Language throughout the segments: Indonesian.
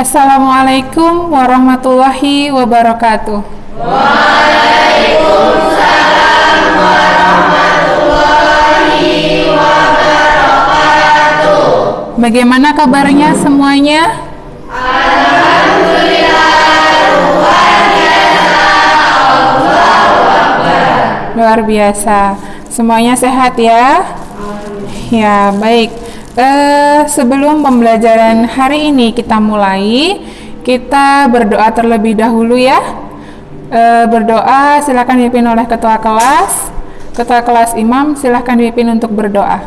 Assalamualaikum warahmatullahi wabarakatuh. Waalaikumsalam warahmatullahi wabarakatuh. Bagaimana kabarnya semuanya? Alhamdulillah, luar biasa. Allahu Akbar. Luar biasa. Semuanya sehat ya? Ya, baik. Sebelum pembelajaran hari ini kita mulai, kita berdoa terlebih dahulu ya. Berdoa silakan dipimpin oleh ketua kelas. Ketua kelas Imam silakan dipimpin untuk berdoa.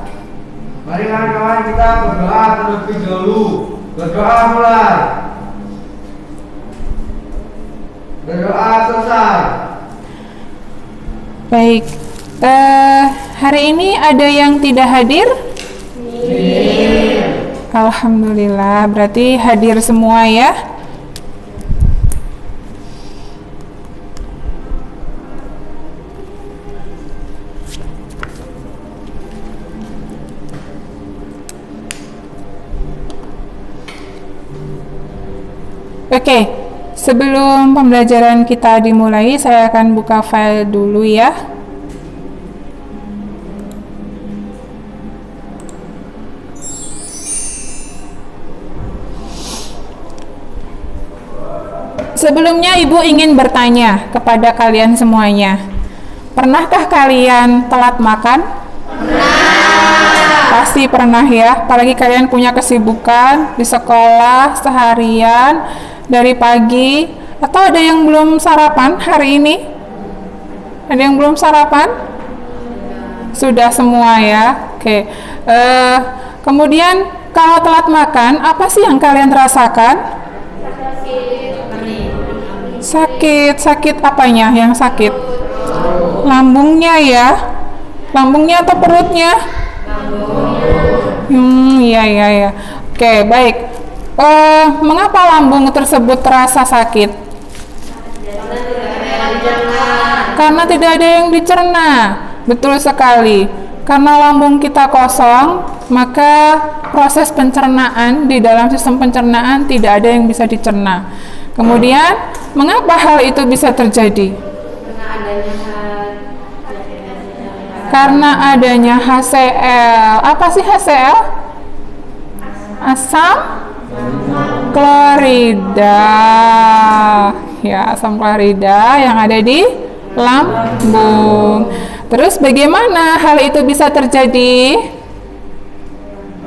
Mari kawan-kawan kita berdoa terlebih dahulu. Berdoa mulai. Berdoa selesai. Baik. Hari ini ada yang tidak hadir? Alhamdulillah, berarti hadir semua ya. Oke, sebelum pembelajaran kita dimulai, saya akan buka file dulu ya. Sebelumnya Ibu ingin bertanya kepada kalian semuanya. Pernahkah kalian telat makan? Pernah. Pasti pernah ya, apalagi kalian punya kesibukan di sekolah seharian dari pagi. Atau ada yang belum sarapan hari ini? Ada yang belum sarapan? Sudah semua ya. Oke. Kemudian kalau telat makan, apa sih yang kalian rasakan? Sakit apanya yang sakit? Lambungnya ya? Lambungnya atau perutnya? Iya. Oke, baik. Mengapa lambung tersebut terasa sakit? Karena tidak ada yang dicerna. Betul sekali. Karena lambung kita kosong, maka proses pencernaan di dalam sistem pencernaan tidak ada yang bisa dicerna. Kemudian, mengapa hal itu bisa terjadi? Karena adanya HCl. Apa sih HCl? Asam klorida. Ya, asam klorida yang ada di lambung. Terus bagaimana hal itu bisa terjadi?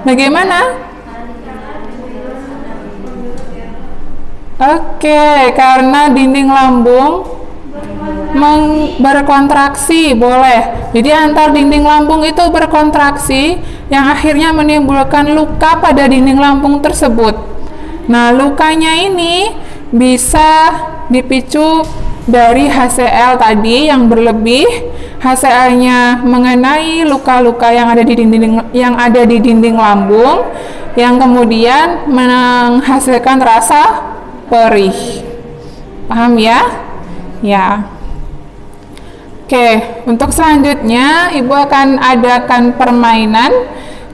Bagaimana? Oke, karena dinding lambung berkontraksi, boleh. Jadi antar dinding lambung itu berkontraksi yang akhirnya menimbulkan luka pada dinding lambung tersebut. Nah, lukanya ini bisa dipicu dari HCl tadi yang berlebih. HCl-nya mengenai luka-luka yang ada di dinding lambung yang kemudian menghasilkan rasa perih. Paham ya? Ya. Oke, untuk selanjutnya Ibu akan adakan permainan.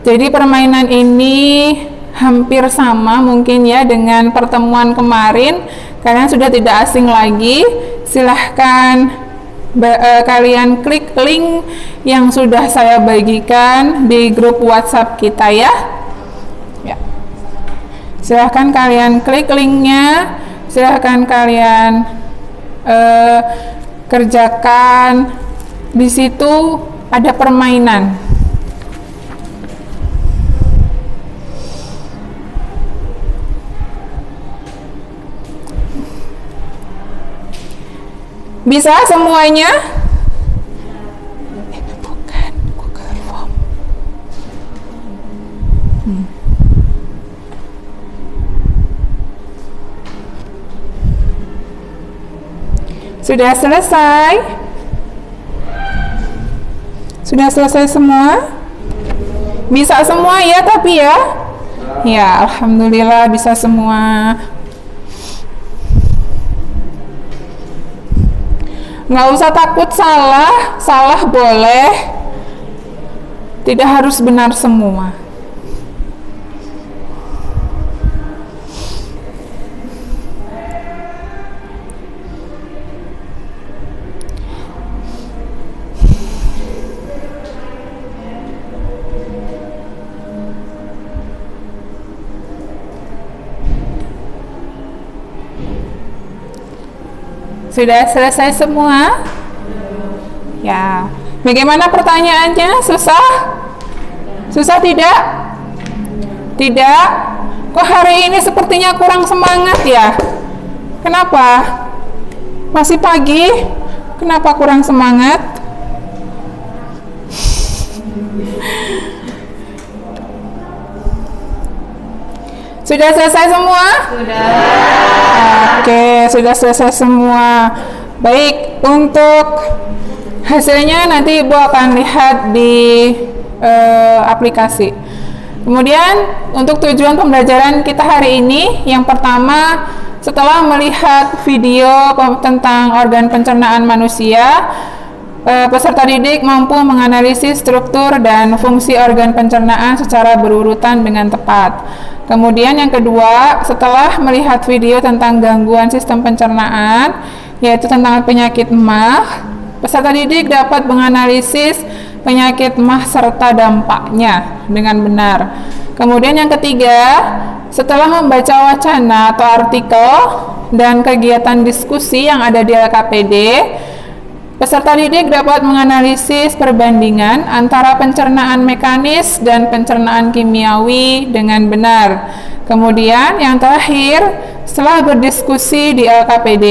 Jadi permainan ini hampir sama mungkin ya dengan pertemuan kemarin. Kalian sudah tidak asing lagi. Silahkan kalian klik link yang sudah saya bagikan di grup WhatsApp kita ya. Silahkan kalian klik linknya, silahkan kalian kerjakan. Di situ ada permainan. Bisa semuanya? Bukan, Google Form. Sudah selesai? Sudah selesai semua? Bisa semua ya tapi ya? Ya, alhamdulillah bisa semua. Nggak usah takut salah boleh. Tidak harus benar semua. Sudah selesai semua? Ya. Bagaimana pertanyaannya? Susah? Susah tidak? Tidak? Kok hari ini sepertinya kurang semangat ya? Kenapa? Masih pagi? Kenapa kurang semangat? Sudah selesai semua? Sudah. Oke, sudah selesai semua. Baik, untuk hasilnya nanti Ibu akan lihat di aplikasi. Kemudian untuk tujuan pembelajaran kita hari ini, yang pertama, setelah melihat video tentang organ pencernaan manusia, peserta didik mampu menganalisis struktur dan fungsi organ pencernaan secara berurutan dengan tepat. Kemudian yang kedua, setelah melihat video tentang gangguan sistem pencernaan, yaitu tentang penyakit MAH, peserta didik dapat menganalisis penyakit MAH serta dampaknya dengan benar. Kemudian yang ketiga, setelah membaca wacana atau artikel dan kegiatan diskusi yang ada di LKPD, peserta didik dapat menganalisis perbandingan antara pencernaan mekanis dan pencernaan kimiawi dengan benar. Kemudian yang terakhir, setelah berdiskusi di LKPD,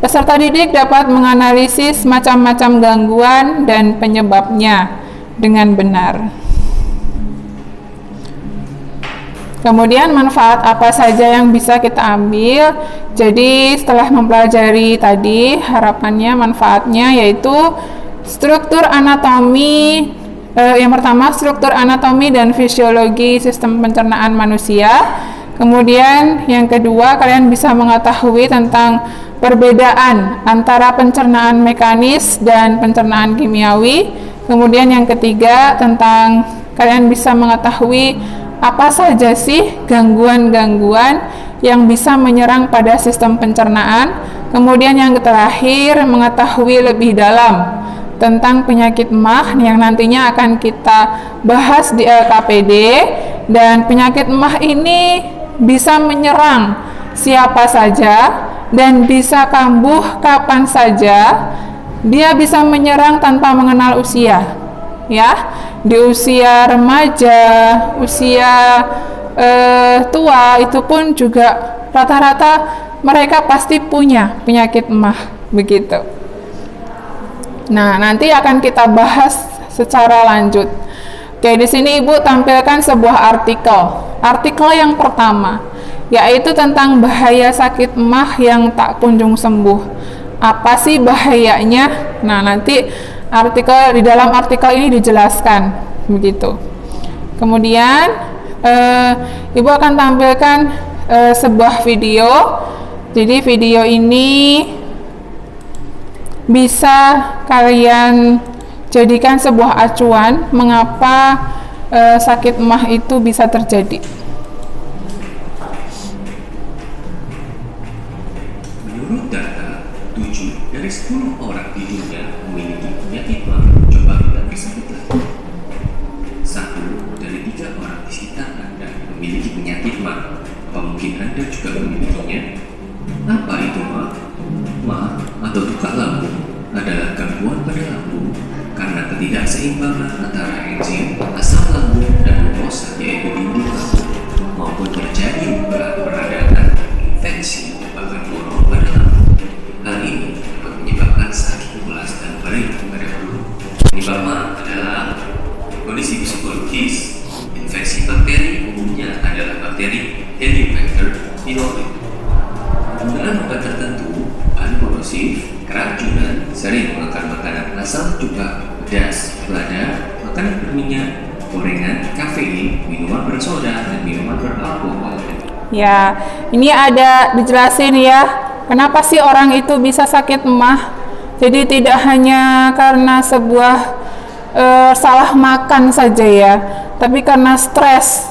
peserta didik dapat menganalisis macam-macam gangguan dan penyebabnya dengan benar. Kemudian manfaat apa saja yang bisa kita ambil? Jadi setelah mempelajari tadi, harapannya manfaatnya yaitu struktur anatomi, yang pertama struktur anatomi dan fisiologi sistem pencernaan manusia. Kemudian yang kedua, kalian bisa mengetahui tentang perbedaan antara pencernaan mekanis dan pencernaan kimiawi. Kemudian yang ketiga, tentang kalian bisa mengetahui apa saja sih gangguan-gangguan yang bisa menyerang pada sistem pencernaan. Kemudian yang terakhir, mengetahui lebih dalam tentang penyakit MAH yang nantinya akan kita bahas di LKPD. Dan penyakit MAH ini bisa menyerang siapa saja dan bisa kambuh kapan saja. Dia bisa menyerang tanpa mengenal usia, ya. Di usia remaja, usia tua, itu pun juga rata-rata mereka pasti punya penyakit MAH, begitu. Nah, nanti akan kita bahas secara lanjut. Oke, di sini Ibu tampilkan sebuah artikel. Artikel yang pertama, yaitu tentang bahaya sakit MAH yang tak kunjung sembuh. Apa sih bahayanya? Nah, nanti di dalam artikel ini dijelaskan, begitu. Kemudian Ibu akan tampilkan sebuah video. Jadi video ini bisa kalian jadikan sebuah acuan mengapa sakit MAH itu bisa terjadi. Menurut data, 7 dari 10 orang di dunia memiliki penyakit MAH. Coba kita bersabutlah. 1 dari 3 orang di sekitar Anda memiliki penyakit MAH. Apa mungkin Anda juga memilikinya? Apa itu MAH? MAH atau tukak lambung adalah gangguan pada lambung karena ketidakseimbangan antara enzim, asam lambung, dan glukosa, yaitu dinding lambung, maupun terjadi luka, peradangan, infeksi, bahkan borok pada lambung. Hal ini dapat menyebabkan sakit ulas dan perih pada bulu. Penyebab MAH adalah kondisi psikologis. Infeksi bakteri umumnya adalah bakteri Helicobacter pylori. Penggunaan obat tertentu, bahan korosif, keracunan, sering makan makanan asam juga pedas, lada, makanan berminyak, gorengan, kafein, minuman bersoda, dan minuman beralkohol. Ya, ini ada dijelasin ya, kenapa sih orang itu bisa sakit MAH. Jadi tidak hanya karena sebuah salah makan saja ya, tapi karena stres.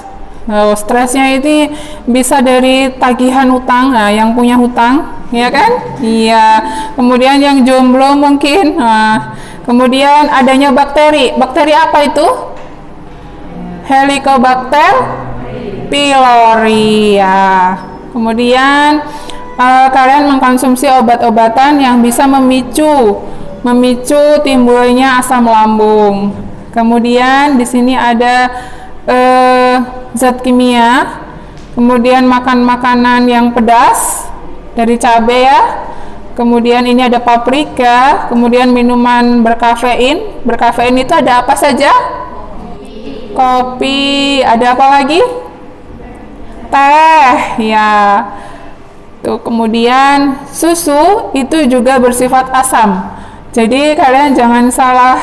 Stresnya ini bisa dari tagihan hutang, nah, yang punya hutang, ya kan? Iya. Kemudian yang jomblo mungkin. Nah, kemudian adanya bakteri. Bakteri apa itu? Helicobacter pylori. Ya. Kemudian kalian mengkonsumsi obat-obatan yang bisa memicu timbulnya asam lambung. Kemudian di sini ada zat kimia. Kemudian makan makanan yang pedas dari cabai ya. Kemudian ini ada paprika. Kemudian minuman berkafein. Berkafein itu ada apa saja? Kopi. Ada apa lagi? Teh ya. Tuh, kemudian susu itu juga bersifat asam. Jadi kalian jangan salah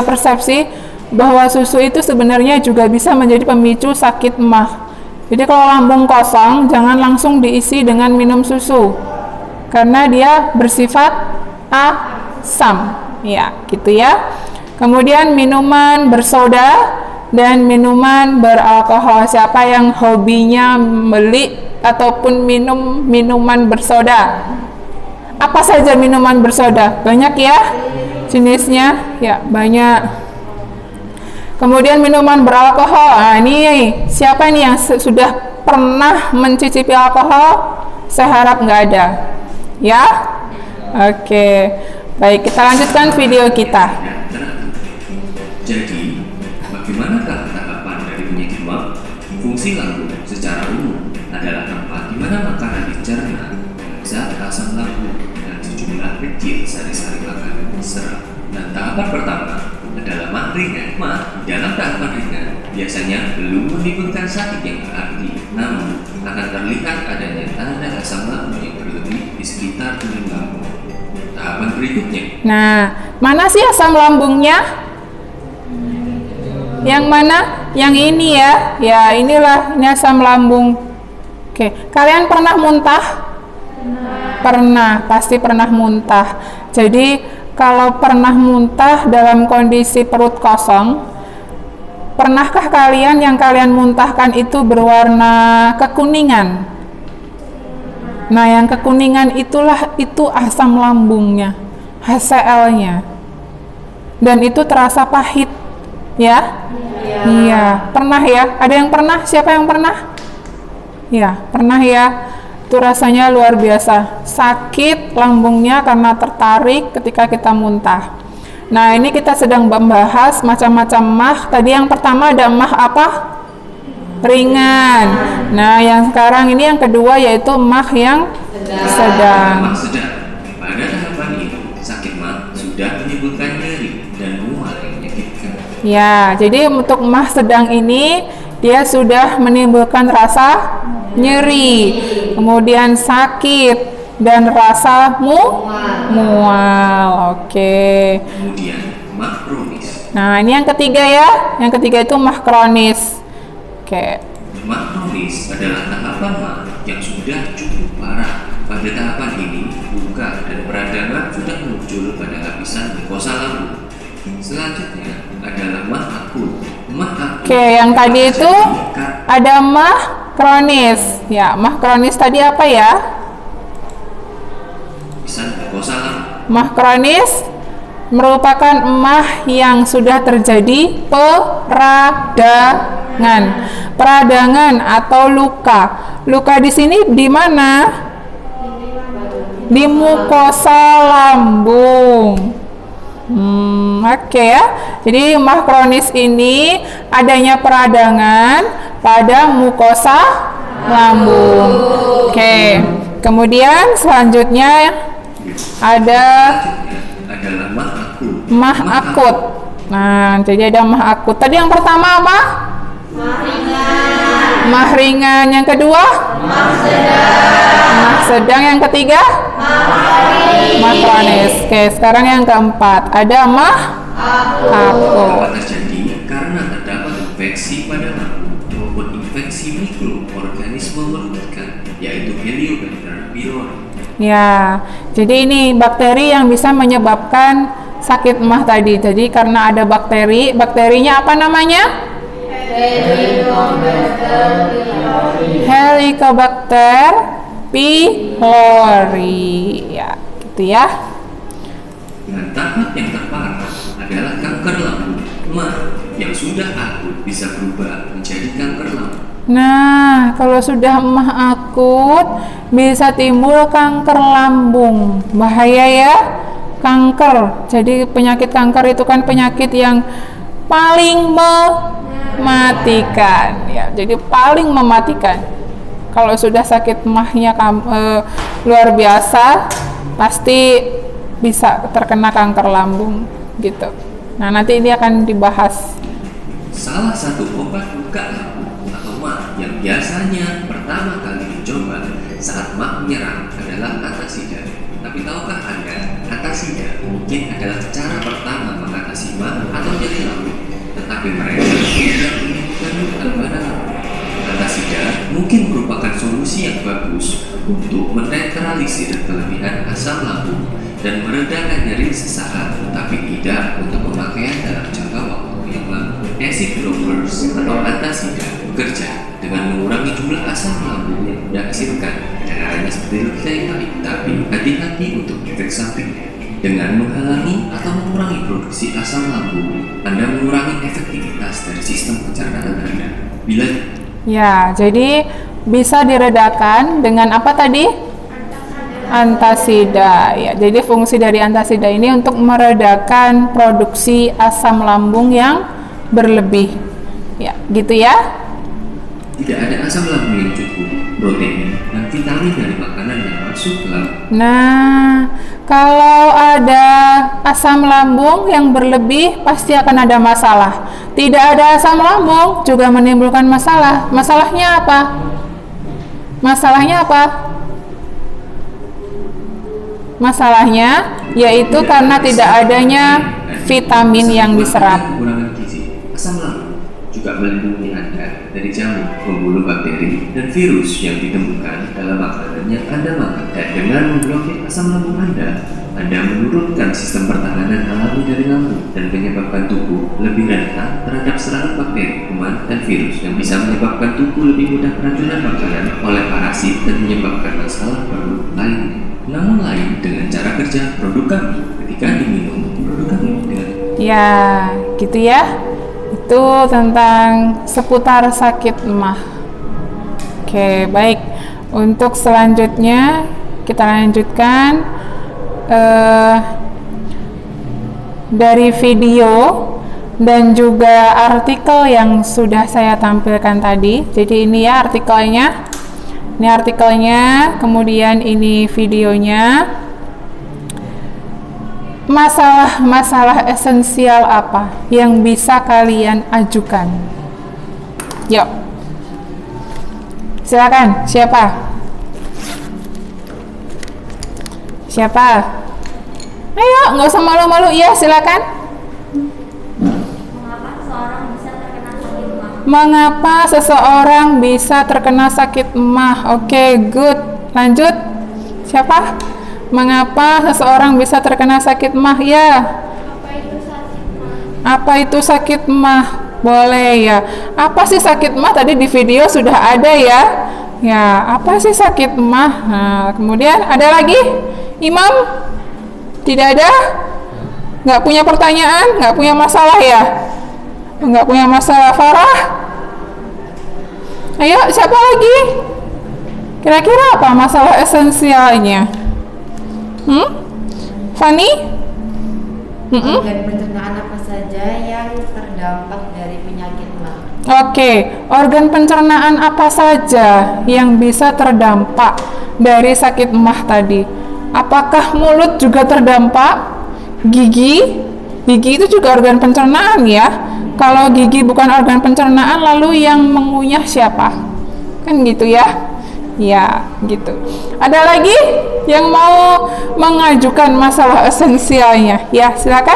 persepsi bahwa susu itu sebenarnya juga bisa menjadi pemicu sakit MAH. Jadi kalau lambung kosong jangan langsung diisi dengan minum susu karena dia bersifat asam. Ya, gitu ya. Kemudian minuman bersoda dan minuman beralkohol. Siapa yang hobinya beli ataupun minum minuman bersoda? Apa saja minuman bersoda? Banyak ya jenisnya, ya banyak. Kemudian minuman beralkohol. Nah, ini siapa nih yang sudah pernah mencicipi alkohol? Saya harap nggak ada. Ya? Oke. Baik, kita lanjutkan video kita. Jadi, bagaimanakah tahapan dari penyakit MAH? Fungsi lambung secara umum adalah tempat di mana makanan dicerna dengan zat asam lambung dan sejumlah kecil sari-sari makanan diserap. Dan tahapan pertama adalah MAH ringan. MAH dalam tahapan ringan biasanya belum menimbulkan sakit yang berarti, namun akan terlihat adanya tanda asam lambung yang berlebih di sekitar dinding lambung. Tahapan berikutnya. Nah, mana sih asam lambungnya? Yang mana? Yang ini ya. Ya, inilah ini asam lambung. Oke, kalian pernah muntah? Pernah, pasti pernah muntah. Jadi, kalau pernah muntah dalam kondisi perut kosong, pernahkah kalian yang kalian muntahkan itu berwarna kekuningan? Nah, yang kekuningan itu asam lambungnya, HCl-nya. Dan itu terasa pahit, ya? Iya, pernah ya? Ada yang pernah? Siapa yang pernah? Ya, pernah ya? Itu rasanya luar biasa. Sakit lambungnya karena tertarik ketika kita muntah. Nah, ini kita sedang membahas macam-macam MAH. Tadi yang pertama ada MAH apa? Ringan. Nah, yang sekarang ini yang kedua yaitu MAH yang sedang. MAH sedang. Pada tahapan ini, sakit MAH sudah menimbulkan nyeri dan mual yang menyakitkan. Ya, jadi untuk MAH sedang ini dia sudah menimbulkan rasa nyeri, kemudian sakit dan rasa mual. Oke. Kemudian MAH kronis. Nah, ini yang ketiga ya. Yang ketiga itu MAH kronis. Oke. MAH kronis adalah tahapan MAH yang sudah cukup parah. Pada tahapan ini, luka dan peradangan sudah muncul pada lapisan mukosa lambung. Selanjutnya adalah MAH akut. MAH akut. Oke, yang tadi itu ada MAH kronis. Ya, MAH kronis tadi apa ya? MAH kronis merupakan MAH yang sudah terjadi peradangan atau luka. Luka di sini di mana? Di mukosa lambung. Oke ya. Jadi MAH kronis ini adanya peradangan pada mukosa lambung. Oke. Kemudian selanjutnya ada MAH akut. Nah, jadi ada MAH akut. Tadi yang pertama apa? MAH ringan. Yang kedua? MAH sedang. Yang ketiga? MAH kronis. Oke, sekarang yang keempat ada MAH akut. Terjadi karena terdapat infeksi pada lambung maupun infeksi mikroorganisme mematikan, yaitu Helicobacter pylori. Ya, jadi ini bakteri yang bisa menyebabkan sakit MAH tadi. Jadi karena ada bakteri, bakterinya apa namanya? Helicobacter pylori. Ya, gitu ya. Dan tahap yang terparah adalah kanker lambung. MAH yang sudah akut bisa berubah menjadi kanker lambung. Nah, kalau sudah emah akut bisa timbul kanker lambung. Bahaya ya, kanker. Jadi penyakit kanker itu kan penyakit yang paling mematikan ya. Jadi paling mematikan. Kalau sudah sakit emahnya luar biasa, pasti bisa terkena kanker lambung gitu. Nah, nanti ini akan dibahas. Salah satu obat luka lambung atau MA yang biasanya pertama kali dicoba saat MA menyerang adalah antasida. Tapi tahukah Anda, antasida mungkin adalah cara pertama mengatasi MA atau nyeri lambung, tetapi mereka tidak menyembuhkan luka pada lambung. Antasida mungkin merupakan solusi yang bagus untuk menetralisir kelebihan asam lambung dan meredakan nyeri sesaat, tetapi tidak untuk pemakaian dalam jangka waktu yang lama. Acid blockers atau antasida bekerja dengan mengurangi jumlah asam lambung yang Anda hasilkan. Caranya seperti logika yang tadi, tapi hati-hati untuk efek sampingnya. Dengan menghalangi atau mengurangi produksi asam lambung, Anda mengurangi efektivitas dari sistem pencernaan Anda. Bila Ya, jadi bisa diredakan dengan apa tadi? Antasida. Ya, jadi fungsi dari antasida ini untuk meredakan produksi asam lambung yang berlebih. Ya, gitu ya. tidak ada asam lambung yang cukup, protein, dan vitamin dari makanan yang masuk ke lambung. Nah, kalau ada asam lambung yang berlebih, pasti akan ada masalah. Tidak ada asam lambung juga menimbulkan masalah. Masalahnya apa? Masalahnya apa? Masalahnya yaitu karena tidak adanya vitamin yang diserap. Kekurangan gizi, asam lambung juga melindungi Anda dari jamur, pembunuh bakteri, dan virus yang ditemukan dalam makanan yang Anda makan. Dan dengan memblokir asam lambung Anda menurunkan sistem pertahanan alami dari lambung dan menyebabkan tubuh lebih rentan terhadap serangan bakteri, kuman, dan virus yang bisa menyebabkan tubuh lebih mudah keracunan makanan oleh parasit dan menyebabkan masalah perut lainnya. Namun lain dengan cara kerja produk kami ketika diminum produk kami dengan Ya, gitu ya. Itu tentang seputar sakit emah. Oke, baik. Untuk selanjutnya kita lanjutkan dari video dan juga artikel yang sudah saya tampilkan tadi. Jadi ini ya artikelnya. Ini artikelnya, kemudian ini videonya. Masalah-masalah esensial apa yang bisa kalian ajukan? Yuk. Silakan, siapa? Siapa? Ayo, nggak usah malu-malu. Ya, silakan. Mengapa seseorang bisa terkena sakit emah? Oke, good. Lanjut. Siapa? Mengapa seseorang bisa terkena sakit emah? Ya. Apa itu sakit emah? Boleh ya. Apa sih sakit emah? Tadi di video sudah ada ya. Ya, apa sih sakit emah? Nah, kemudian ada lagi? Imam? Tidak ada? Nggak punya pertanyaan? Nggak punya masalah ya? Nggak punya masalah. Farah? Ayo, siapa lagi? Kira-kira apa masalah esensialnya? Fani? Organ pencernaan apa saja yang terdampak dari penyakit emah? Oke, organ pencernaan apa saja yang bisa terdampak dari sakit emah tadi? Apakah mulut juga terdampak? Gigi? Gigi itu juga organ pencernaan ya. Kalau gigi bukan organ pencernaan, lalu yang mengunyah siapa? Kan gitu ya. Ya, gitu. Ada lagi yang mau mengajukan masalah esensialnya? Ya, silakan.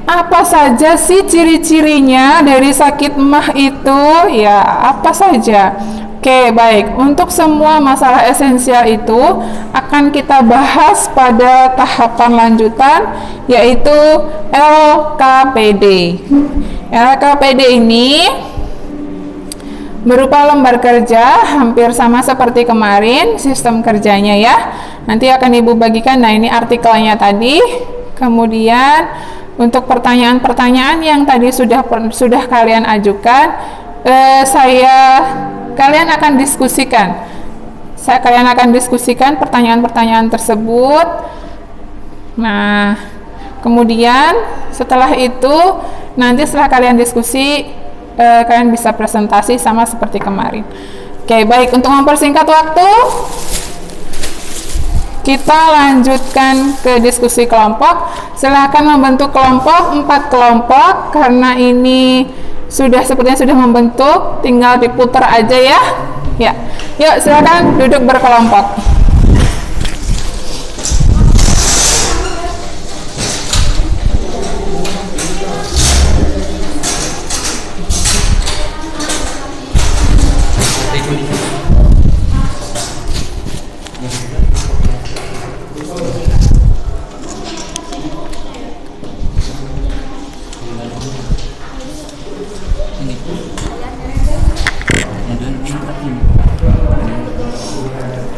Apa saja sih ciri-cirinya dari sakit emah itu? Ya, apa saja? Oke, baik. Untuk semua masalah esensial itu akan kita bahas pada tahapan lanjutan, yaitu LKPD. LKPD ini berupa lembar kerja, hampir sama seperti kemarin sistem kerjanya ya. Nanti akan Ibu bagikan. Nah, ini artikelnya tadi. Kemudian untuk pertanyaan-pertanyaan yang tadi sudah kalian ajukan, kalian akan diskusikan. Kalian akan diskusikan pertanyaan-pertanyaan tersebut. Nah, kemudian setelah itu, nanti setelah kalian diskusi, kalian bisa presentasi sama seperti kemarin. Oke, baik. Untuk mempersingkat waktu, kita lanjutkan ke diskusi kelompok. Silahkan membentuk kelompok, 4 kelompok. Karena ini sepertinya sudah membentuk, tinggal diputar aja ya. Ya, yuk silakan duduk berkelompok.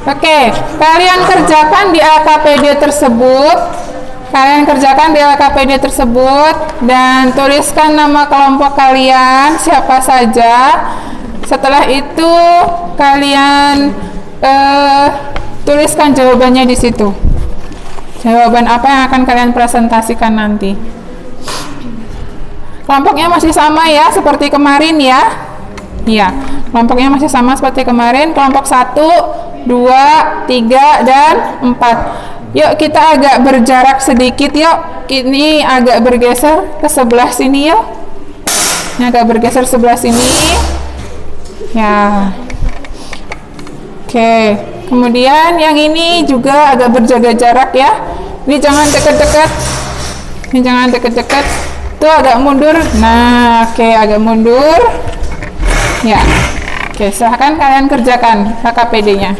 Oke, kalian kerjakan di LKPD tersebut. Dan tuliskan nama kelompok kalian siapa saja. Setelah itu kalian tuliskan jawabannya di situ. Jawaban apa yang akan kalian presentasikan nanti. Kelompoknya masih sama ya, seperti kemarin ya. Iya, kelompoknya masih sama seperti kemarin. Kelompok 1, 2, 3, dan 4. Yuk kita agak berjarak sedikit yuk. Ini agak bergeser ke sebelah sini yuk. Ini agak bergeser sebelah sini. Ya. Oke. Kemudian yang ini juga agak berjaga jarak ya. Ini jangan dekat-dekat. Tuh agak mundur. Nah, oke, agak mundur. Ya. Oke, silahkan kalian kerjakan KKPD-nya.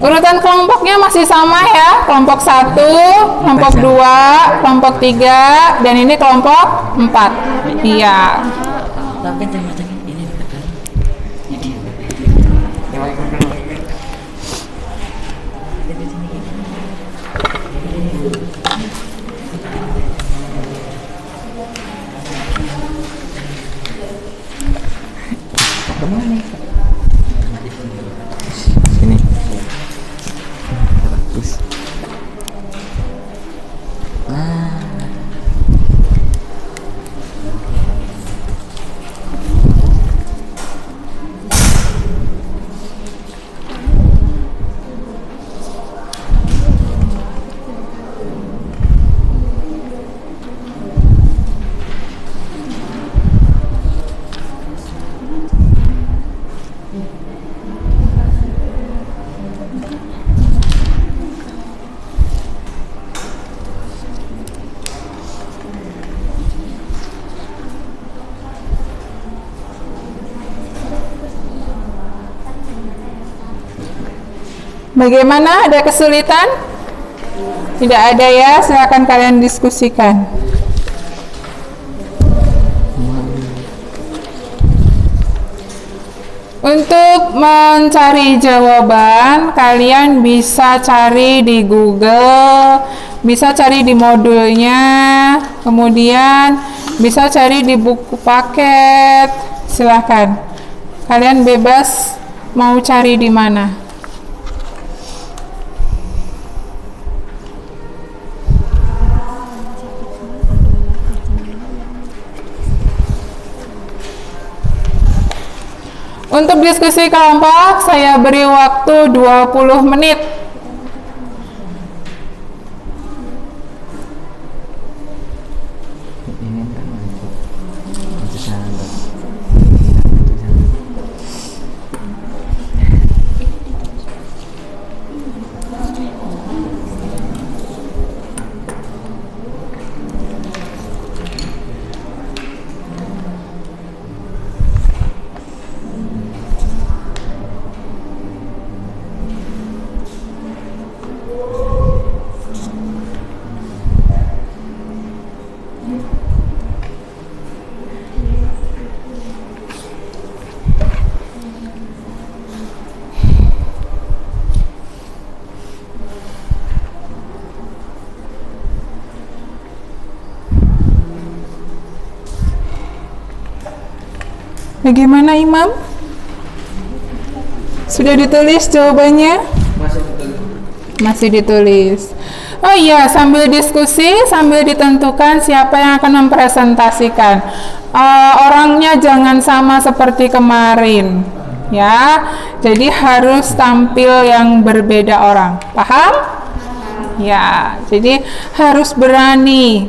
Urutan kelompoknya masih sama ya, kelompok 1, kelompok 2, kelompok 3, dan ini kelompok 4. Iya. Bagaimana? Ada kesulitan? Tidak ada ya, silakan kalian diskusikan. Untuk mencari jawaban, kalian bisa cari di Google, bisa cari di modulnya, kemudian bisa cari di buku paket. Silakan. Kalian bebas mau cari di mana. Untuk diskusi kelompok, saya beri waktu 20 menit. Bagaimana Imam? Sudah ditulis jawabannya? Masih ditulis. Oh iya, sambil diskusi, sambil ditentukan siapa yang akan mempresentasikan. Orangnya jangan sama seperti kemarin, ya. Jadi harus tampil yang berbeda orang. Paham? Ya, jadi harus berani.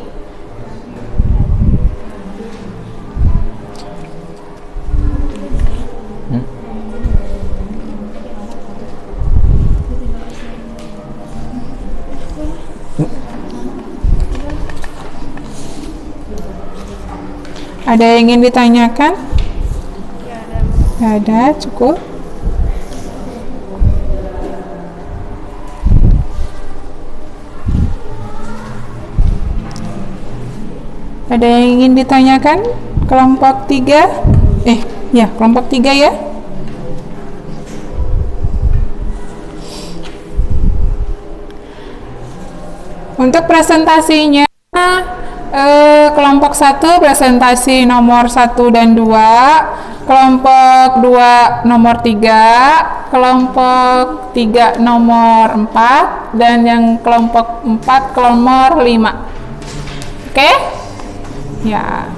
Ada yang ingin ditanyakan? Tidak ada, cukup. Ada yang ingin ditanyakan? Kelompok 3? Ya, kelompok 3 ya. Untuk presentasinya, kelompok 1 presentasi nomor 1 dan 2, kelompok 2 nomor 3, kelompok 3 nomor 4, dan yang kelompok 4 nomor 5. Oke? Ya.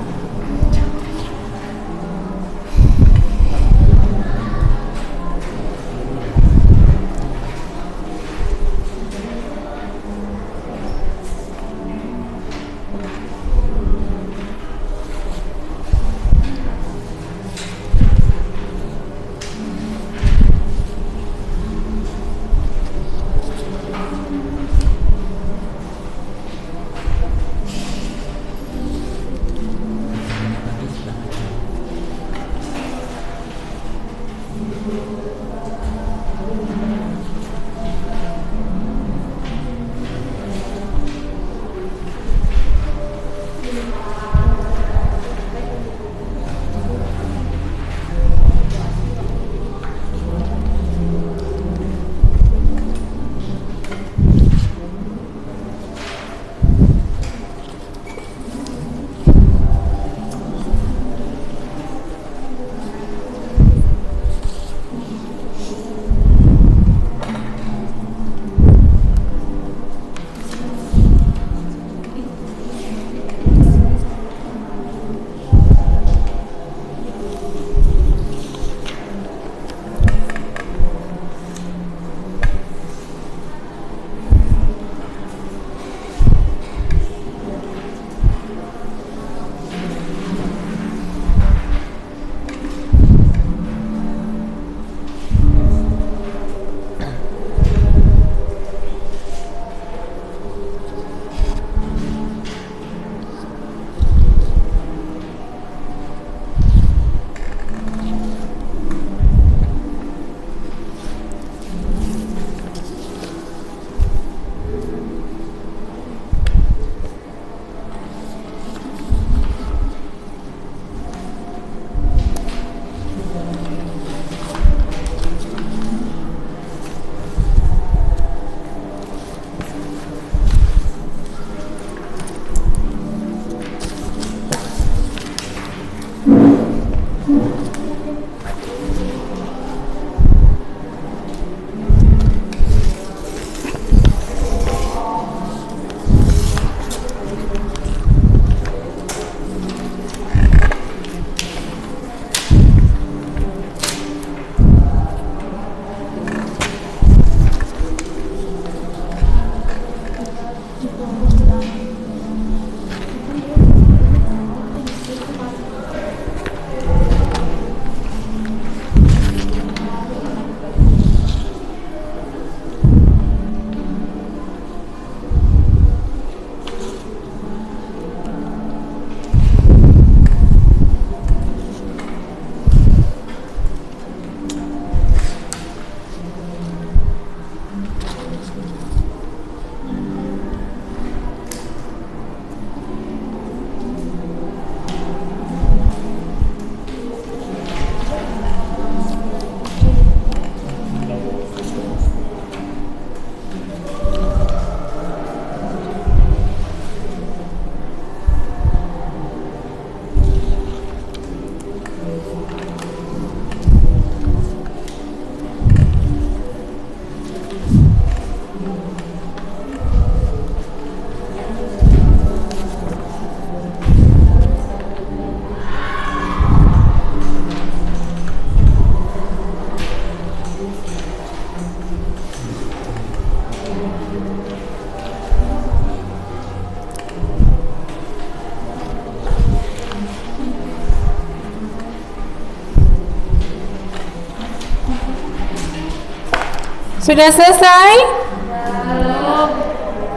Sudah selesai?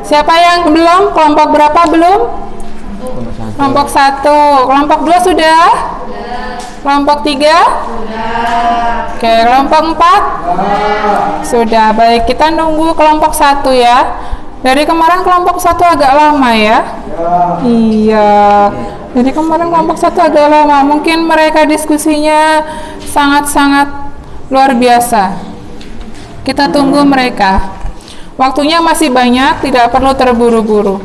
Siapa yang belum? Kelompok berapa belum? Kelompok 1. Kelompok 2 sudah? Kelompok 3? Oke, kelompok 4? Sudah. Baik, kita nunggu kelompok 1 ya. Dari kemarin kelompok 1 agak lama ya? Iya. Jadi kemarin kelompok 1 agak lama. Mungkin mereka diskusinya sangat-sangat luar biasa. Kita tunggu mereka. Waktunya masih banyak, tidak perlu terburu-buru.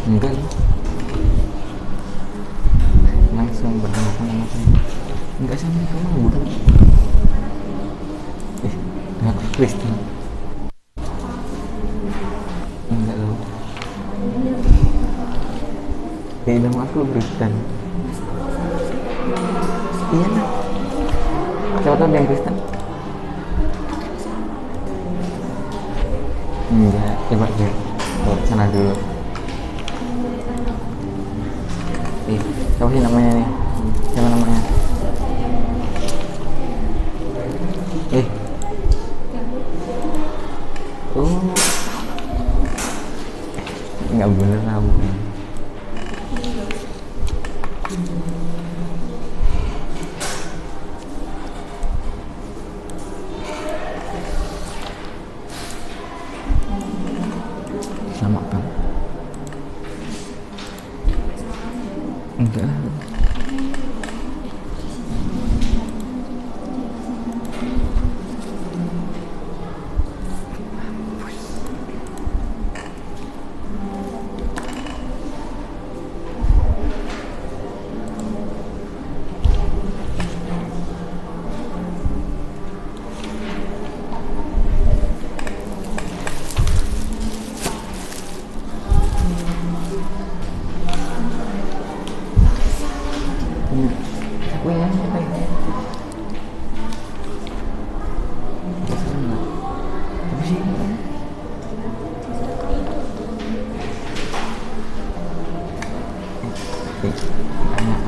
Enggak loh. Langsung berhadapan sama saya. Enggak, Assalamualaikum udah. Aku Kristen. Enggak loh. Nama aku Kristen. Iya lah. Siapa tahu dia yang Kristen? Enggak, coba deh. Sana dulu. Siapa sih namanya nih? Siapa namanya? Nggak bener kamu. Sama kan? Enggak lah.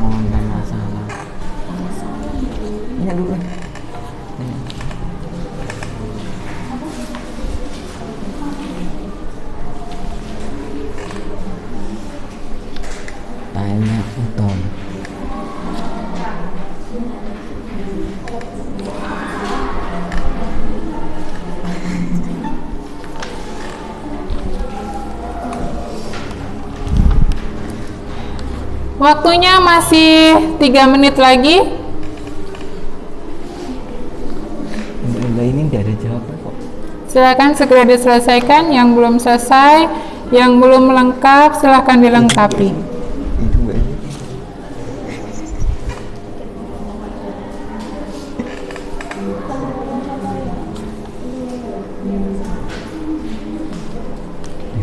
Nggak masalah. Ini dulu. Tanya Uton. Waktunya masih 3 menit lagi. Ini tidak ada jawaban kok. Silakan segera diselesaikan. Yang belum selesai, yang belum lengkap, silahkan dilengkapi. Itu enggak ini.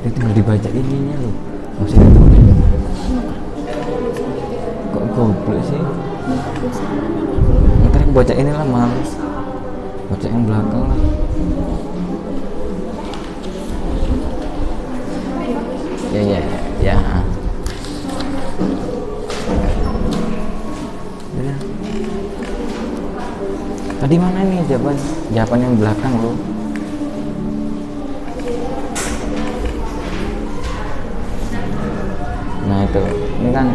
Itu tinggal dibaca ininya loh. Maksudnya itu. Kok goblok sih? Ntar baca inilah males. Baca yang belakang lah. Ya. Tadi mana nih jawaban yang belakang lo? Nah itu, ini kan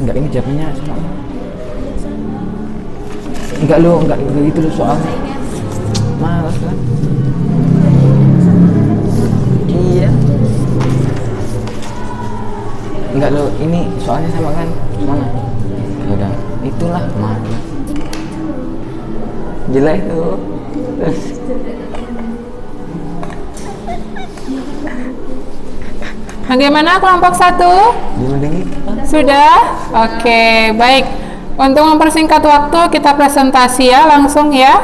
enggak, ini jawabannya sama. Enggak gitu lo soalnya. Malas kan? Iya. Enggak lo, ini soalnya sama kan? Mana? Udah, itulah malas. Jelek tuh. Bagaimana kelompok 1? Sudah? Oke, baik. Untuk mempersingkat waktu, kita presentasi ya, langsung ya.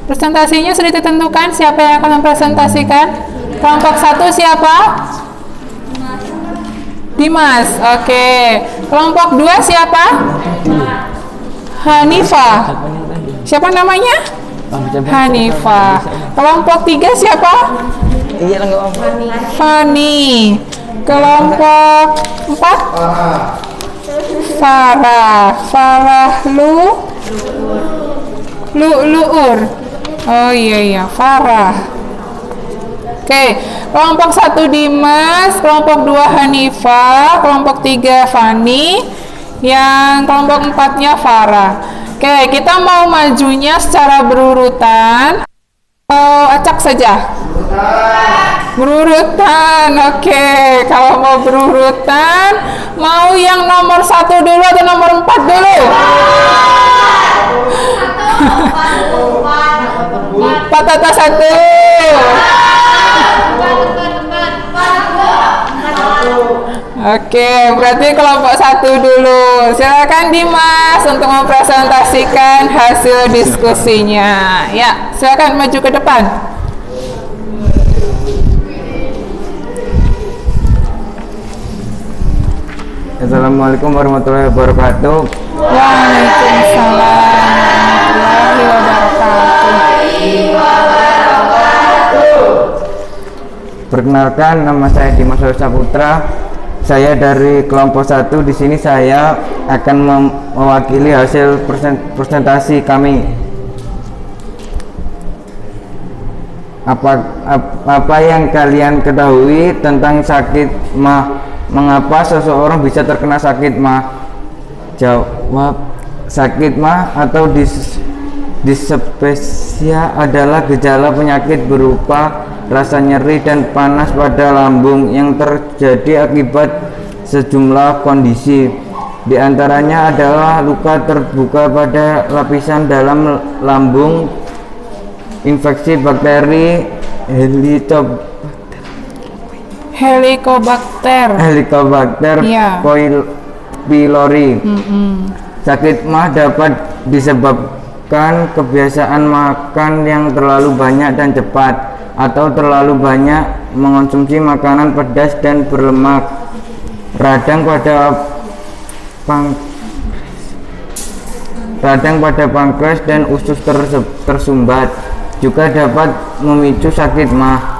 Presentasinya sudah ditentukan siapa yang akan mempresentasikan? Kelompok 1 siapa? Dimas. Oke. Kelompok 2 siapa? Hanifah. Siapa namanya? Hanifah. Kelompok 3 siapa? Iya lah nggak apa. Fani. Kelompok 4 Farah. Luur. Oh iya Farah. Oke, kelompok 1 Dimas, kelompok 2 Hanifah, kelompok 3 Fani, yang kelompok 4-nya Farah. Oke, kita mau majunya secara berurutan. Acak saja. Berurutan. Oke, kalau mau berurutan, mau yang nomor 1 dulu atau nomor 4 dulu? 4 atau 1? Oke, berarti kelompok 1 dulu. Silakan Dimas untuk mempresentasikan hasil diskusinya. Ya, silakan maju ke depan. Assalamualaikum warahmatullahi wabarakatuh. Waalaikumsalam warahmatullahi wabarakatuh. Perkenalkan, nama saya Dimas Saputra. Saya dari kelompok 1. Di sini saya akan mewakili hasil presentasi kami. Apa yang kalian ketahui tentang sakit mah? Mengapa seseorang bisa terkena sakit mah? Jawab, sakit mah atau dispepsia adalah gejala penyakit berupa rasa nyeri dan panas pada lambung yang terjadi akibat sejumlah kondisi. Di antaranya adalah luka terbuka pada lapisan dalam lambung, infeksi bakteri Helicobacter pylori. Sakit mah dapat disebabkan kebiasaan makan yang terlalu banyak dan cepat, atau terlalu banyak mengonsumsi makanan pedas dan berlemak, radang pada pankreas dan usus tersumbat. Juga dapat memicu sakit mah.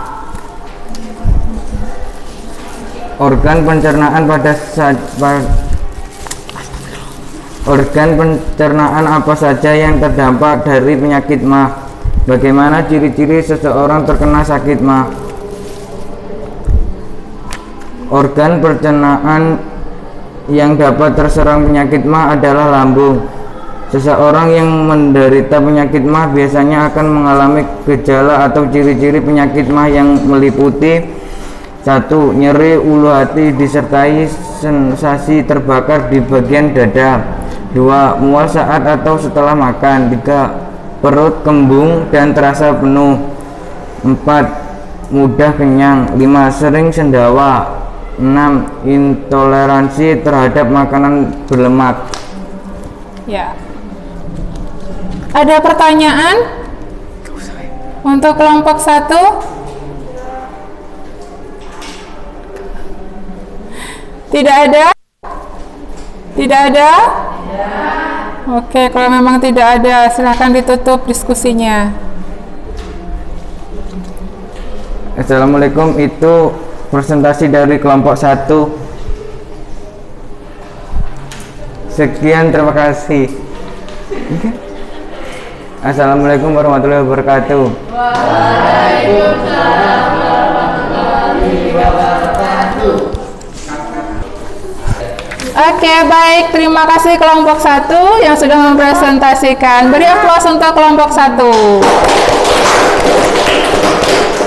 Organ pencernaan apa saja yang terdampak dari penyakit mah? Bagaimana ciri-ciri seseorang terkena sakit mah? Organ pencernaan yang dapat terserang penyakit mah adalah lambung. Seseorang yang menderita penyakit mah biasanya akan mengalami gejala atau ciri-ciri penyakit mah yang meliputi 1. Nyeri ulu hati disertai sensasi terbakar di bagian dada. 2. Mual saat atau setelah makan. 3. Perut kembung dan terasa penuh. 4. Mudah kenyang. 5. Sering sendawa. 6. Intoleransi terhadap makanan berlemak. Ya. Ada pertanyaan untuk kelompok 1? Tidak ada? Tidak ada? Oke, kalau memang tidak ada, silahkan ditutup diskusinya. Assalamualaikum, itu presentasi dari kelompok 1. Sekian, terima kasih. Assalamualaikum warahmatullahi wabarakatuh. Waalaikumsalam warahmatullahi wabarakatuh. Oke, baik. Terima kasih kelompok 1 yang sudah mempresentasikan. Beri aplaus untuk kelompok 1.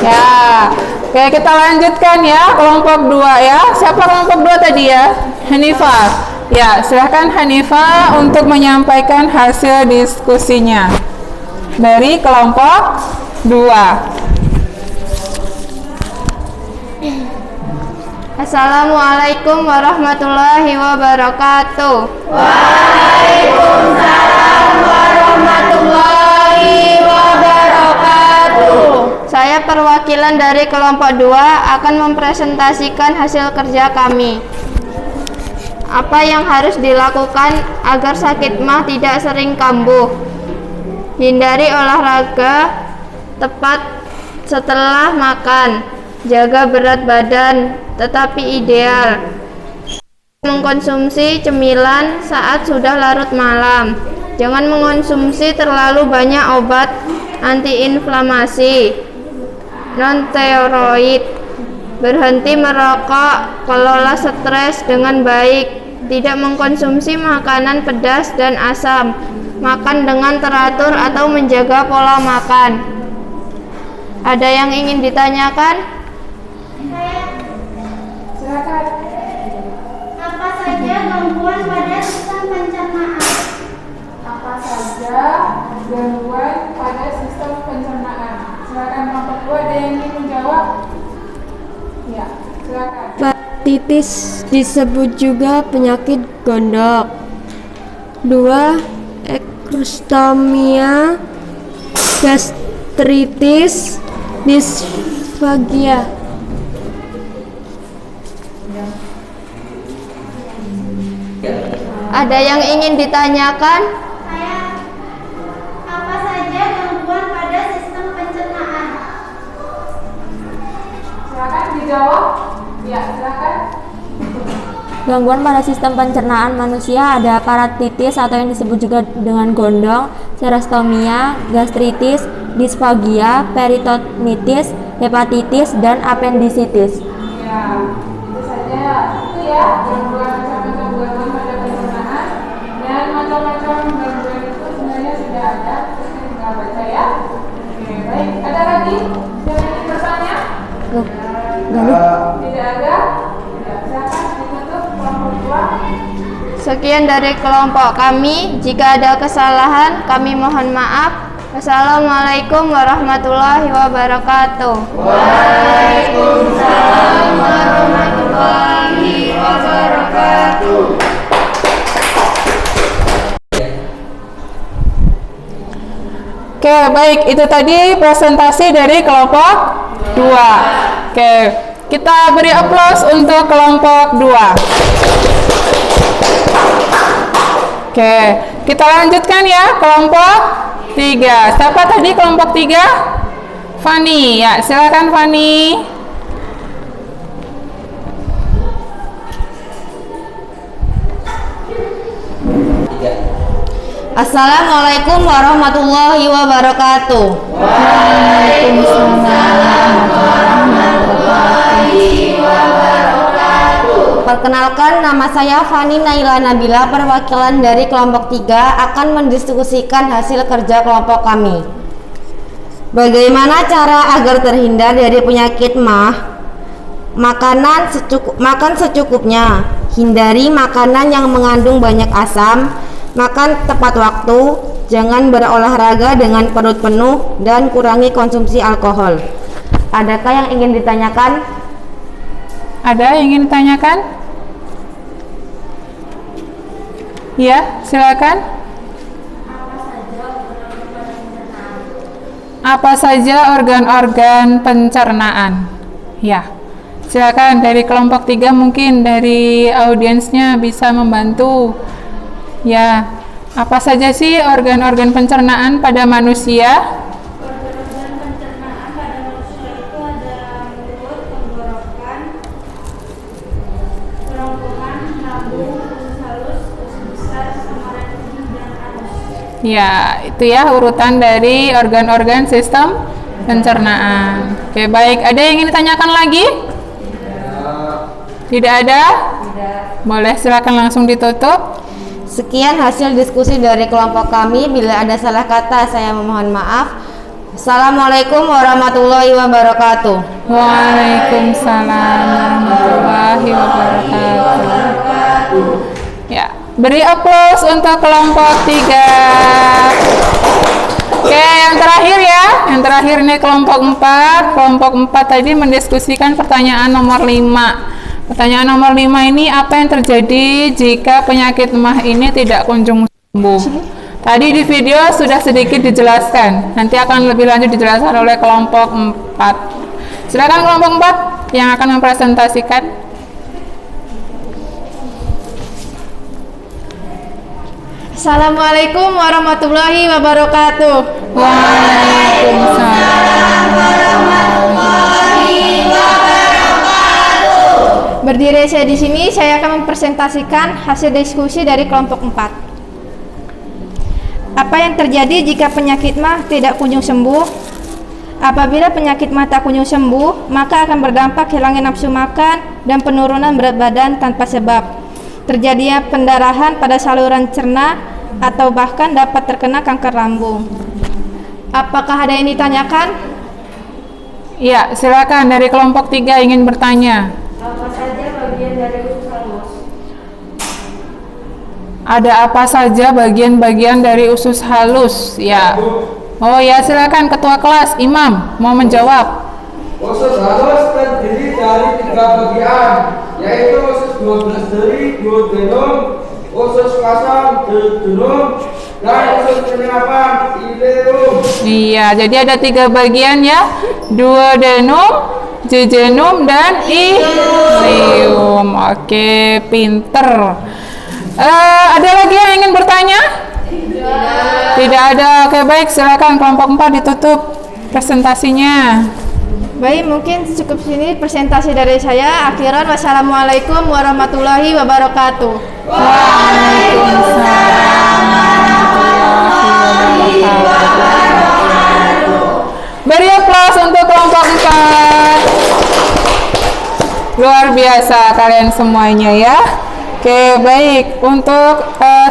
Ya. Oke, kita lanjutkan ya. Kelompok 2 ya. Siapa kelompok 2 tadi ya? Hanifah. Ya, silahkan Hanifah untuk menyampaikan hasil diskusinya dari kelompok 2. Assalamualaikum warahmatullahi wabarakatuh. Saya perwakilan dari kelompok 2 akan mempresentasikan hasil kerja kami. Apa yang harus dilakukan agar sakit mah tidak sering kambuh? Hindari olahraga tepat setelah makan. Jaga berat badan, tetapi ideal. Mengkonsumsi cemilan saat sudah larut malam. Jangan mengonsumsi terlalu banyak obat antiinflamasi, non-steroid. Berhenti merokok, kelola stres dengan baik. Tidak mengkonsumsi makanan pedas dan asam. Makan dengan teratur atau menjaga pola makan. Ada yang ingin ditanyakan? Silakan. Apa saja gangguan pada sistem pencernaan? Apa saja gangguan pada sistem pencernaan? Silakan kelompok 2, ada yang ingin menjawab? Ya, silakan. Hepatitis disebut juga penyakit gondok. 2. Ekostomia, gastritis, disfagia. Ada yang ingin ditanyakan? Apa saja gangguan pada sistem pencernaan? Silakan dijawab. Ya, silakan. Gangguan pada sistem pencernaan manusia ada paratitis atau yang disebut juga dengan gondong, serostomia, gastritis, disfagia, peritonitis, hepatitis, dan apendisitis. Ya, itu saja. Itu ya, gangguan macam-macam gangguan pada pencernaan dan macam-macam gangguan itu sebenarnya sudah ada. Kita tinggal baca ya. Oke, baik. Ada lagi yang ingin bertanya? Tidak ada? Tidak. Silakan ditutup kelompok 2. Sekian dari kelompok kami. Jika ada kesalahan, kami mohon maaf. Wassalamualaikum warahmatullahi wabarakatuh. Waalaikumsalam warahmatullahi wabarakatuh. Oke, baik. Itu tadi presentasi dari kelompok 2. Oke, kita beri aplaus untuk kelompok 2. Oke, kita lanjutkan ya kelompok 3. Siapa tadi kelompok 3? Fani. Ya, silakan Fani. Assalamualaikum warahmatullahi wabarakatuh. Perkenalkan, nama saya Fani Naila Nabila, perwakilan dari kelompok 3 akan mendiskusikan hasil kerja kelompok kami. Bagaimana cara agar terhindar dari penyakit MAH? Makan secukupnya, hindari makanan yang mengandung banyak asam, makan tepat waktu, jangan berolahraga dengan perut penuh, dan kurangi konsumsi alkohol. Adakah yang ingin ditanyakan? Ada yang ingin ditanyakan? Ya, silakan. Apa saja organ-organ pencernaan? Ya, silakan dari kelompok 3 mungkin dari audiensnya bisa membantu. Ya, apa saja sih organ-organ pencernaan pada manusia? Organ-organ pencernaan pada manusia itu ada mulut, tenggorokan, kerongkongan, lambung, usus halus, usus besar, sama rahim dan anus. Ya, itu ya urutan dari organ-organ sistem pencernaan. Oke, baik. Ada yang ingin ditanyakan lagi? Tidak ada? Boleh, silakan langsung ditutup. Sekian hasil diskusi dari kelompok kami. Bila ada salah kata, saya memohon maaf. Assalamualaikum warahmatullahi wabarakatuh. Waalaikumsalam warahmatullahi wabarakatuh. Ya, beri aplaus untuk kelompok 3. Oke, yang terakhir ya. Yang terakhir ini kelompok 4. Kelompok 4 tadi mendiskusikan pertanyaan nomor 5. Pertanyaan nomor 5 ini, apa yang terjadi jika penyakit MAH ini tidak kunjung sembuh? Tadi di video sudah sedikit dijelaskan, nanti akan lebih lanjut dijelaskan oleh kelompok 4. Silakan kelompok 4 yang akan mempresentasikan. Assalamualaikum warahmatullahi wabarakatuh. Berdiri saya di sini, saya akan mempresentasikan hasil diskusi dari kelompok 4. Apa yang terjadi jika penyakit MAH tidak kunjung sembuh? Apabila penyakit MAH tak kunjung sembuh, maka akan berdampak hilangnya nafsu makan dan penurunan berat badan tanpa sebab. Terjadinya pendarahan pada saluran cerna atau bahkan dapat terkena kanker lambung. Apakah ada yang ditanyakan? Ya, silakan dari kelompok 3 ingin bertanya. Apa saja bagian dari usus halus? Ada apa saja bagian-bagian dari usus halus? Ya. Oh ya, silakan ketua kelas Imam mau menjawab. Usus halus terdiri dari 3 bagian, yaitu usus 12 deri, duodenum, usus kasam, duodenum, dan usus penyerapan, ileum. Iya, jadi ada 3 bagian ya, duodenum, jejunum, dan ileum. Oke, pinter. Ada lagi yang ingin bertanya? Tidak ada. Oke, baik, silakan kelompok 4 ditutup presentasinya. Baik, mungkin cukup sini presentasi dari saya. Akhiran, wassalamualaikum warahmatullahi wabarakatuh. Beri aplaus untuk kelompok 4. Luar biasa kalian semuanya ya. Oke, baik. Untuk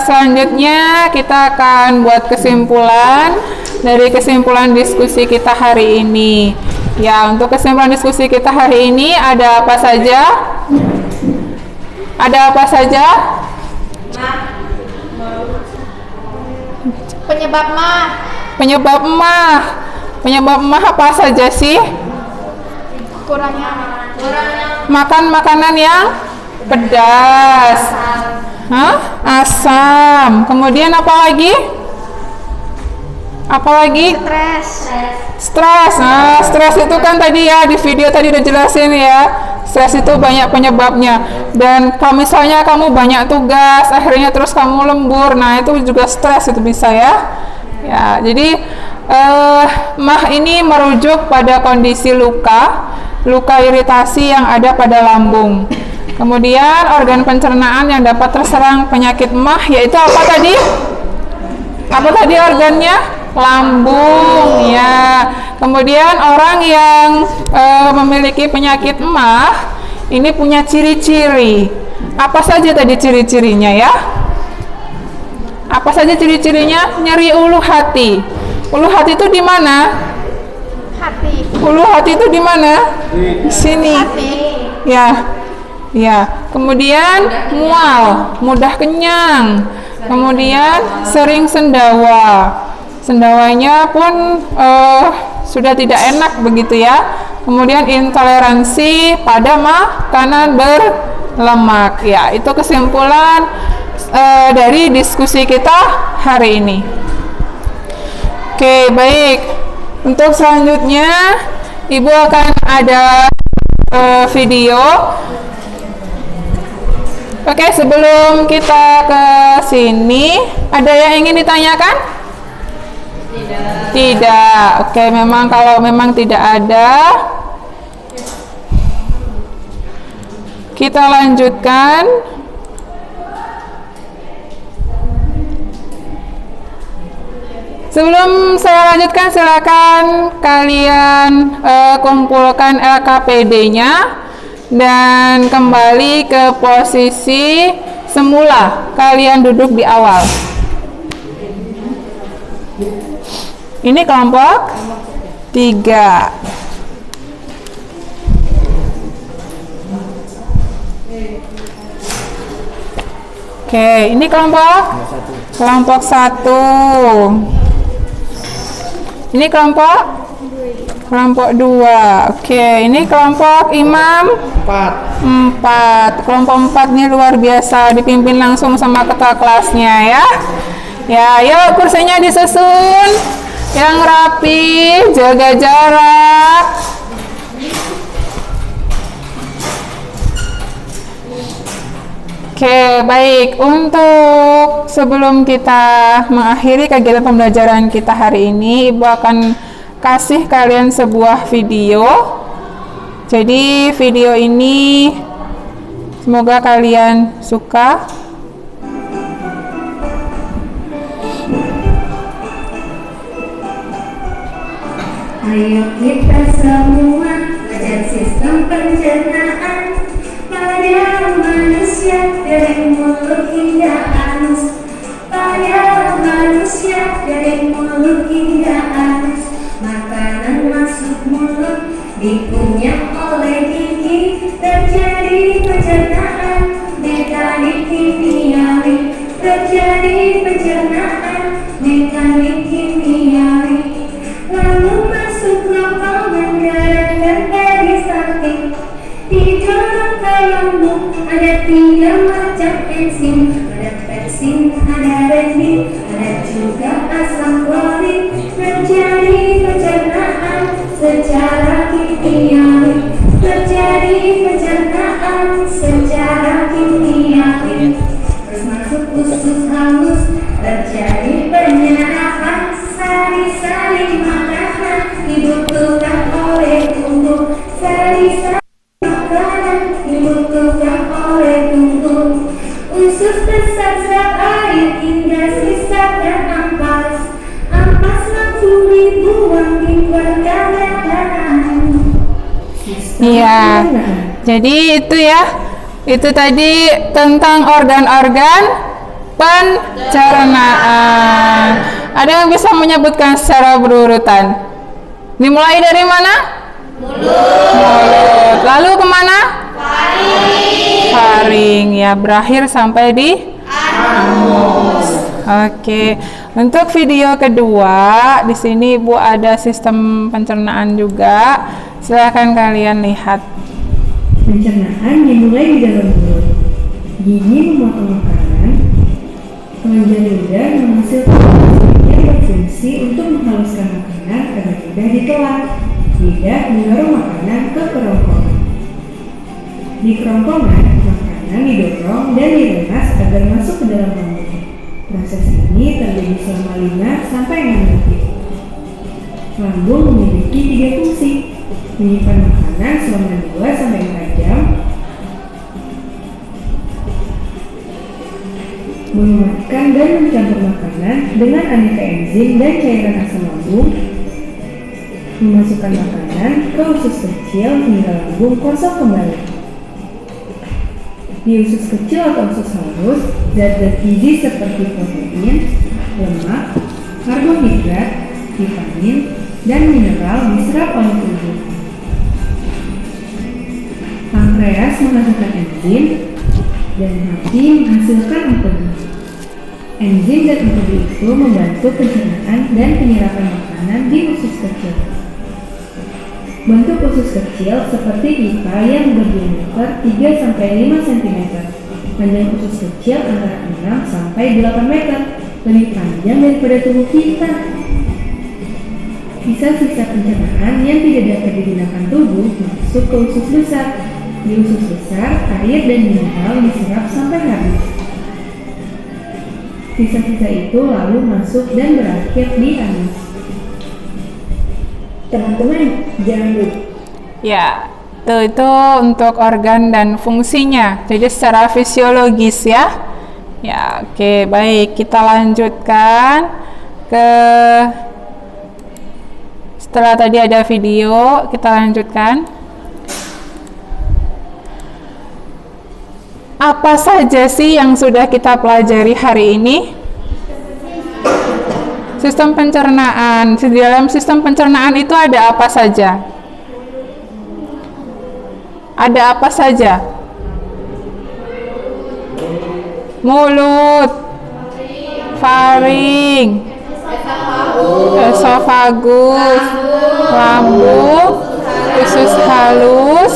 selanjutnya kita akan buat kesimpulan dari kesimpulan diskusi kita hari ini. Ya, untuk kesimpulan diskusi kita hari ini ada apa saja? Ada apa saja? Penyebab MAH. Penyebab MAH. Penyebab MAH apa saja sih? Kurangnya Makan makanan yang pedas. Asam. Kemudian apa lagi? Apa lagi? Stres. Nah, stres itu kan tadi ya di video tadi udah jelasin ya. Stres itu banyak penyebabnya. Dan kalau misalnya kamu banyak tugas, akhirnya terus kamu lembur, nah itu juga stres itu bisa ya. Ya, jadi MAH ini merujuk pada kondisi luka iritasi yang ada pada lambung. Kemudian organ pencernaan yang dapat terserang penyakit MAH yaitu apa tadi? Apa tadi organnya? Lambung ya. Kemudian orang yang memiliki penyakit MAH ini punya ciri-ciri. Apa saja tadi ciri-cirinya ya? Apa saja ciri-cirinya? Nyeri ulu hati. Ulu hati itu di mana? hati. Ulu hati itu di mana? Di sini. Ya. Ya, kemudian mual, mudah kenyang, kemudian sering sendawa. Sendawanya pun sudah tidak enak begitu ya. Kemudian intoleransi pada makanan berlemak. Ya, itu kesimpulan dari diskusi kita hari ini. Oke, baik. Untuk selanjutnya, Ibu akan ada video. Oke, sebelum kita ke sini, ada yang ingin ditanyakan? Tidak. Oke, memang kalau memang tidak ada, kita lanjutkan. Sebelum saya lanjutkan, silakan kalian kumpulkan LKPD-nya dan kembali ke posisi semula kalian duduk di awal. Ini kelompok 3. Oke, ini kelompok 1. Ini kelompok Kelompok 2. Oke, ini kelompok Imam 4. Kelompok 4 ini luar biasa, dipimpin langsung sama ketua kelasnya ya. Ya, yuk kursinya disusun yang rapi, jaga jarak. Oke, baik. Untuk sebelum kita mengakhiri kegiatan pembelajaran kita hari ini, Ibu akan kasih kalian sebuah video. Jadi video ini semoga kalian suka. Ayo kita semua belajar sistem pencernaan pada manusia dari mulut hingga anus. Pada manusia dari mulut hingga anus. Makanan masuk mulut dikunyah oleh gigi, terjadi pencernaan mekanik kimiawi. Terjadi pencernaan mekanik kimiawi. Lalu masuk rongga dan peristaltik. Di dalam lambung ada 3 macam enzim. Ada pepsin, ada renin, ada juga asam klorid. Terjadi pencernaan secara kimiawi. Terjadi pencernaan secara kimiawi. Terus masuk usus halus. Terjadi penyerapan sari-sari makanan dibutuhkan oleh tubuh. Sari-sari makanan dibutuhkan oleh tubuh. Usus besar serap air hingga sisa dan ampas. Ampas langsung dibuang di peredaran. Iya. Jadi itu ya. Itu tadi tentang organ-organ pencernaan. Ada yang bisa menyebutkan secara berurutan? Dimulai dari mana? Mulut. Lalu kemana? Faring. Ya, berakhir sampai di anus. Oke. Untuk video kedua, di sini Ibu ada sistem pencernaan juga. Silakan kalian lihat. Pencernaan dimulai di dalam mulut. Gigi memotong makanan. Kelenjar lidah menghasilkan yang berfungsi untuk menghaluskan makanan agar mudah ditelan. Lidah mendorong makanan ke kerongkongan. Di kerongkongan, makanan didorong dan diremas agar masuk ke dalam lambung. Proses ini terjadi selama 5 sampai 6 detik. Lambung memiliki 3 fungsi: menyimpan makanan selama 2 sampai 4 jam, mengeluarkan dan mencampur makanan dengan aneka enzim dan cairan asam lambung, memasukkan makanan ke usus kecil hingga lambung kosong kembali. Di usus kecil atau usus halus, zat-zat gizi seperti protein, lemak, karbohidrat, vitamin, dan mineral diserap oleh tubuh. Pankreas menghasilkan enzim dan hati menghasilkan empedu. Enzim dan empedu itu membantu pencernaan dan penyerapan makanan di usus kecil. Bentuk usus kecil seperti pipa yang berdiameter 3-5 cm. Panjang usus kecil antara 6-8 meter, lebih panjang daripada tubuh kita. Sisa-sisa pencernaan yang tidak dapat digunakan tubuh masuk ke usus besar. Di usus besar, air dan mineral diserap sampai habis. Sisa-sisa itu lalu masuk dan berakhir di anus. Teman-teman, jangan lupa. Ya, itu untuk organ dan fungsinya. Jadi secara fisiologis ya. Ya, oke, baik. Kita lanjutkan ke setelah tadi ada video, kita lanjutkan. Apa saja sih yang sudah kita pelajari hari ini? Sistem pencernaan. Di dalam sistem pencernaan itu ada apa saja? Ada apa saja? Mulut, faring, esofagus, lambung, usus halus.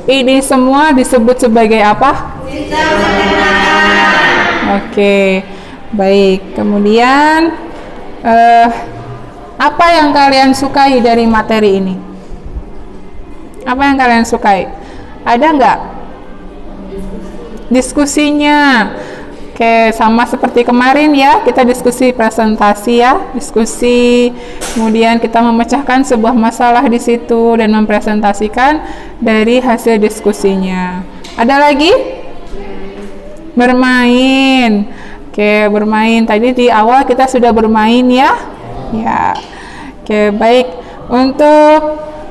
Ini semua disebut sebagai apa? Oke, baik. Kemudian apa yang kalian sukai dari materi ini? Apa yang kalian sukai? Ada nggak diskusinya? Oke, sama seperti kemarin ya, kita diskusi presentasi ya, diskusi, kemudian kita memecahkan sebuah masalah di situ dan mempresentasikan dari hasil diskusinya. Ada lagi? Bermain. Oke, bermain. Tadi di awal kita sudah bermain ya. Ya. Oke, baik.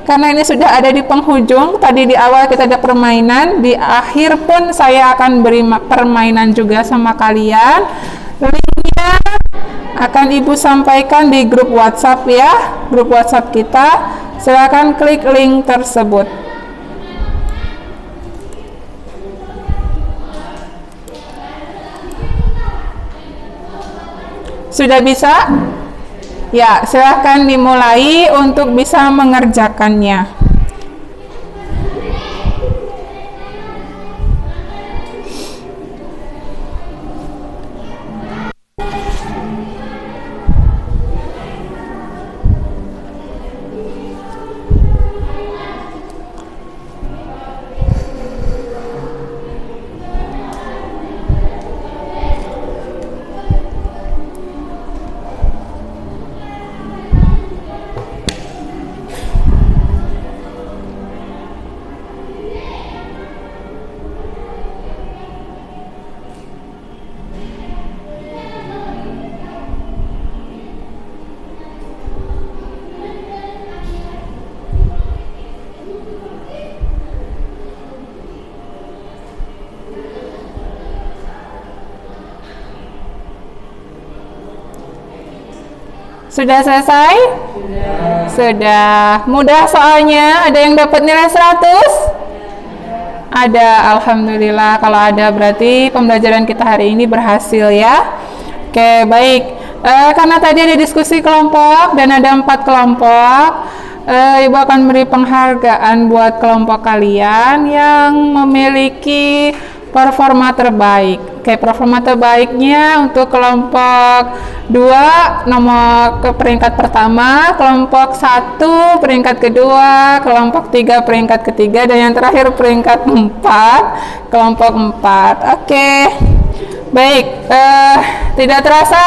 Karena ini sudah ada di penghujung, tadi di awal kita ada permainan, di akhir pun saya akan beri permainan juga sama kalian. Linknya akan Ibu sampaikan di grup WhatsApp ya, grup WhatsApp kita. Silakan klik link tersebut. Sudah bisa? Ya, silahkan dimulai untuk bisa mengerjakannya. Sudah selesai? Sudah. Mudah soalnya. Ada yang dapat nilai 100? Ada, alhamdulillah. Kalau ada berarti pembelajaran kita hari ini berhasil ya. Oke, baik. Karena tadi ada diskusi kelompok dan ada 4 kelompok, Ibu akan beri penghargaan buat kelompok kalian yang memiliki performa terbaik. Oke, performa terbaiknya untuk kelompok 2 nomor ke peringkat pertama, kelompok 1 peringkat kedua, kelompok 3 peringkat ketiga, dan yang terakhir peringkat 4, kelompok 4. Oke. Baik, tidak terasa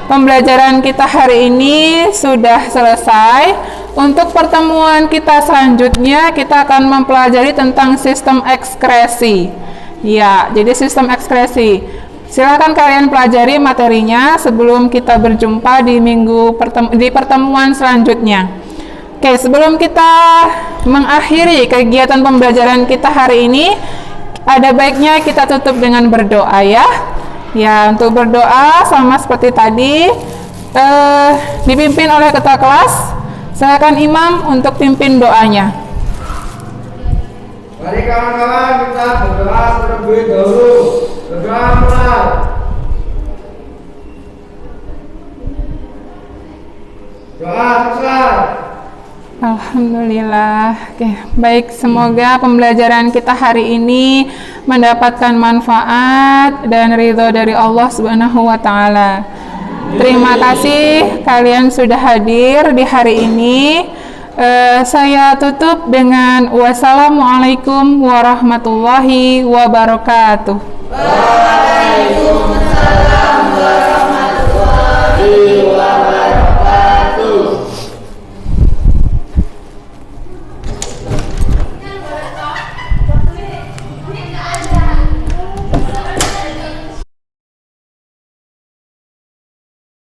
pembelajaran kita hari ini sudah selesai. Untuk pertemuan kita selanjutnya kita akan mempelajari tentang sistem ekskresi. Ya, jadi sistem ekskresi. Silakan kalian pelajari materinya sebelum kita berjumpa di pertemuan selanjutnya. Oke, sebelum kita mengakhiri kegiatan pembelajaran kita hari ini, ada baiknya kita tutup dengan berdoa ya. Ya, untuk berdoa sama seperti tadi, dipimpin oleh ketua kelas. Silakan imam untuk pimpin doanya. Mari kawan-kawan kita berdoa terlebih dahulu. Berdoa mulai. Doa selesai. Alhamdulillah. Oke, baik, semoga pembelajaran kita hari ini mendapatkan manfaat dan ridho dari Allah Subhanahu wa taala. Terima kasih kalian sudah hadir di hari ini. Saya tutup dengan wassalamualaikum warahmatullahi wabarakatuh. Waalaikumsalam warahmatullahi wabarakatuh.